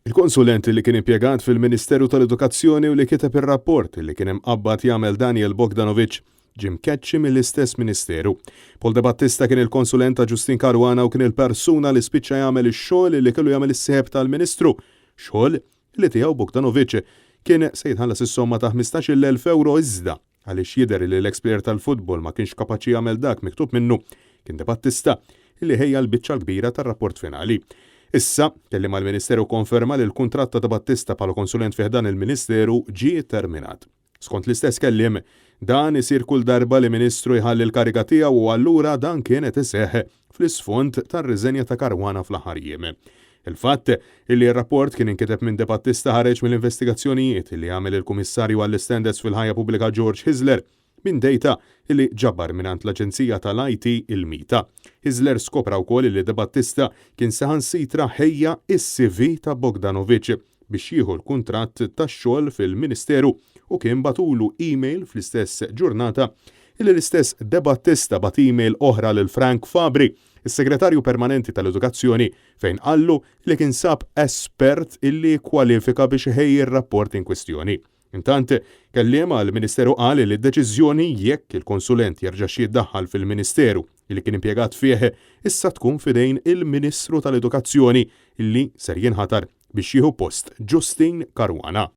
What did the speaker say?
Il-konsulent li kien impjegat fil-Ministeru tal-Edukazzjoni u li kiteb ir-rapport li kien imqabbad jagħmel Daniel Bogdanovic ġie mkeċċi mill-istess Ministeru. Paul De Battista kien il-konsulent ta' Justin Caruana u kien il-persuna li spiċċa jagħmel ix-xogħol li kellu jagħmel is-sieħeb tal-Ministru, xogħol li tiegħu Bogdanovic kien se jitħallas is-somma ta' 15,000 euro iżda għaliex jidher li l-ekspert tal-futbol ma kienx kapaċi jagħmel dak miktub minnu kien De Battista li ħejja l-biċċa l-kbira tar-rapport finali. Issa, kelli mal-Ministeru konferma li l-kuntratt ta' De Battista bħala konsulent fih dan il-Ministeru ġie terminat. Skont l-istess kelliem, dan isir kull darba li Ministru jħalli l-kariga tiegħu u allura dan kienet iseħħ fl-isfond tar-riżenja ta' Caruana fl-aħħar jiem. Il-fatt li r-rapport kien inkiteb minn De Battista ħareġ mill-investigazzjonijiet li għamel il-Kummissarju għall-Standards fil-ħajja Pubblika George Hisler minn dejta li ġabbar minant l-Aġenzija tal-IT il-Mita. Hisler skopra wkoll li De Battista kien saħansitra ħejja is-CV ta' Bogdanovic biex jieħu l-kuntratt tax-xogħol fil-Ministeru u kien batulu email fl-istess ġurnata illi l-istess De Battista bat email oħra lil Frank Fabri, is-Segretarju Permanenti tal-Edukazzjoni, fejn qallu li kien sab espert illi kwalifika biex iħejji r-rapport in kwestjoni. Intant, kelliem għal-Ministeru qal li d-deċiżjoni jekk il-konsulent jerġa' jiddaħħal fil-Ministeru li kien impjegat fih issa tkun fidejn il-Ministru tal-Edukazzjoni illi ser jinħatar biex jieħu post Justin Caruana.